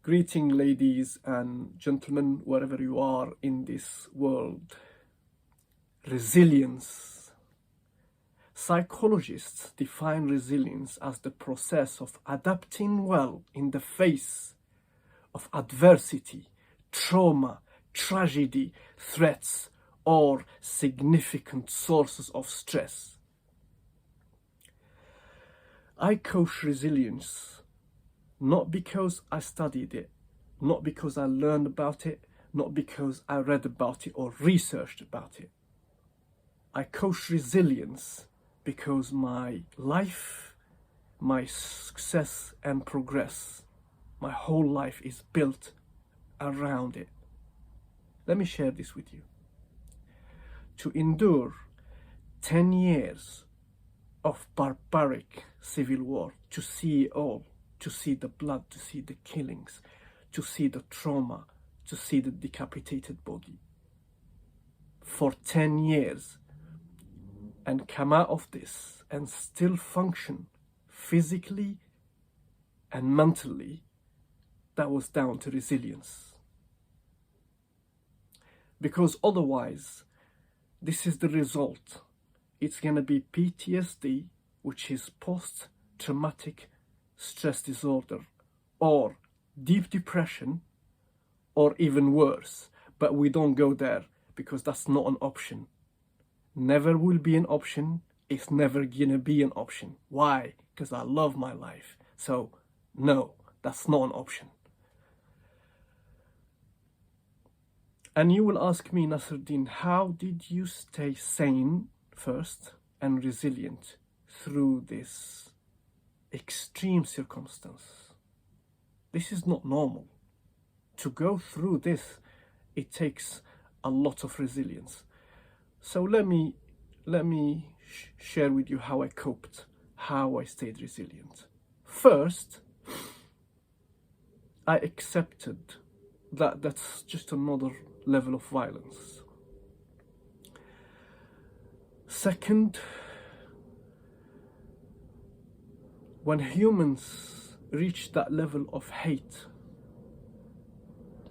Greeting, ladies and gentlemen, wherever you are in this world. Resilience. Psychologists define resilience as the process of adapting well in the face of adversity, trauma, tragedy, threats, or significant sources of stress. I coach resilience not because I studied it, not because I learned about it, not because I read about it or researched about it. I coach resilience because my life, my success and progress, my whole life is built around it. Let me share this with you. To endure 10 years of barbaric civil war, to see it all, to see the blood, to see the killings, to see the trauma, to see the decapitated body. For 10 years, and come out of this and still function physically and mentally, that was down to resilience. Because otherwise, this is the result. It's going to be PTSD, which is post-traumatic stress disorder, or deep depression, or even worse. But we don't go there because that's not an option. Never will be an option. It's never gonna be an option. Why? Because I love my life. So no, that's not an option. And you will ask me, Nacereddine, how did you stay sane first and resilient through this extreme circumstance? This is not normal. To go through this, it takes a lot of resilience. So let me share with you how I coped, how I stayed resilient. First, I accepted that that's just another level of violence. Second, when humans reach that level of hate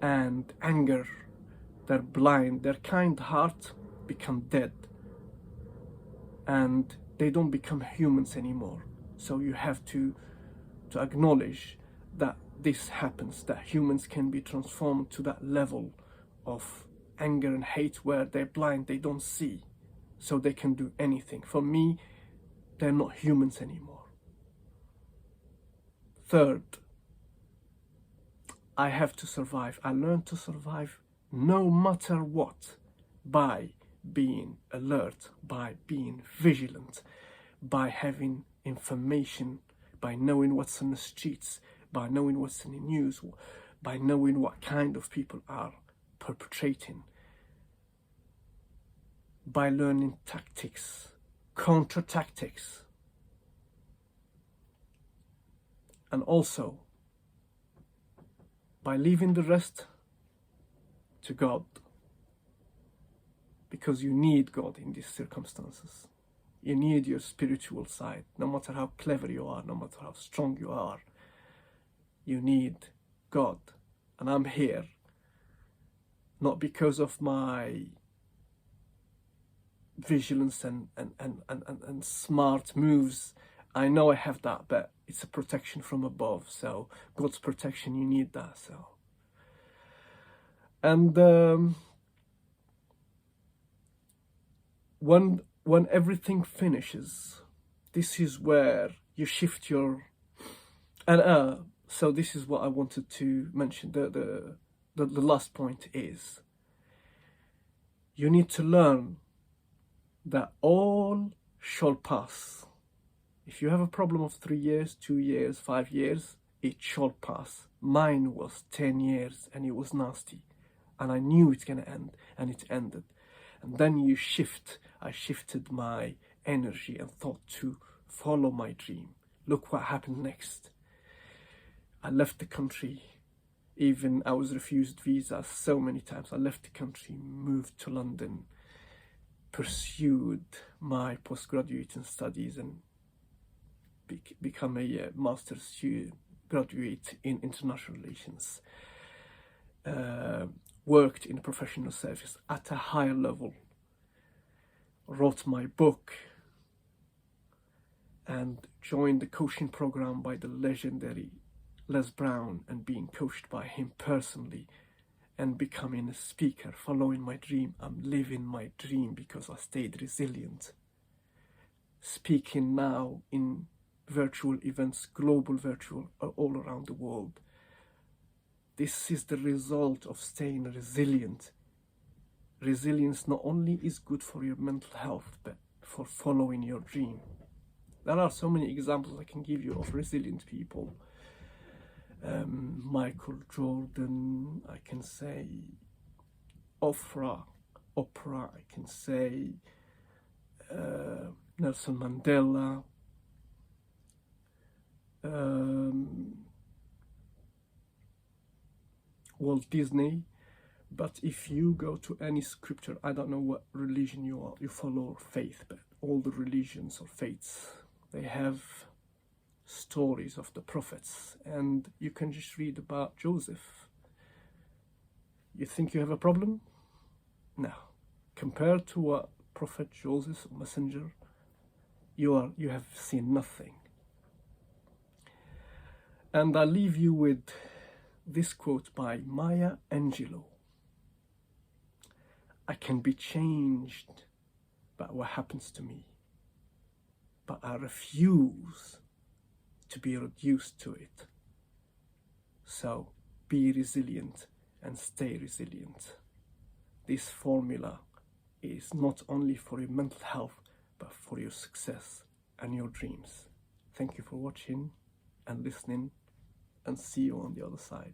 and anger, they're blind, their kind heart become dead, and they don't become humans anymore. So you have to acknowledge that this happens, that humans can be transformed to that level of anger and hate where they're blind, they don't see, so they can do anything. For me, they're not humans anymore. Third, I have to survive. I learned to survive no matter what by being alert, by being vigilant, by having information, by knowing what's in the streets, by knowing what's in the news, by knowing what kind of people are perpetrating, by learning tactics, counter tactics, and also by leaving the rest to God. Because you need God in these circumstances. You need your spiritual side. No matter how clever you are, no matter how strong you are, you need God. And I'm here, not because of my vigilance and smart moves. I know I have that, but it's a protection from above. So God's protection, you need that. So, and when everything finishes, this is where you shift your, and so this is what I wanted to mention. The last point is, you need to learn that all shall pass. If you have a problem of 3 years, 2 years, 5 years, it shall pass. Mine was 10 years and it was nasty. And I knew it's gonna end, and it ended. And then you shift. I shifted my energy and thought to follow my dream. Look what happened next. I left the country. Even I was refused visas so many times. I left the country, moved to London, pursued my postgraduate studies and become a master's student, graduate in international relations, worked in professional service at a higher level, wrote my book, and joined the coaching program by the legendary Les Brown, and being coached by him personally, and becoming a speaker, following my dream. I'm living my dream because I stayed resilient. Speaking now in virtual events, global virtual, all around the world. This is the result of staying resilient. Resilience not only is good for your mental health, but for following your dream. There are so many examples I can give you of resilient people. Michael Jordan, I can say. Oprah, I can say. Nelson Mandela. Walt Disney. But if you go to any scripture, I don't know what religion you follow or faith, but all the religions or faiths, they have stories of the prophets, and you can just read about Joseph. You think you have a problem? No. Compared to what Prophet Joseph, messenger, you have seen nothing. And I leave you with this quote by Maya Angelou. I can be changed by what happens to me, but I refuse to be reduced to it. So be resilient and stay resilient. This formula is not only for your mental health, but for your success and your dreams. Thank you for watching and listening, and see you on the other side.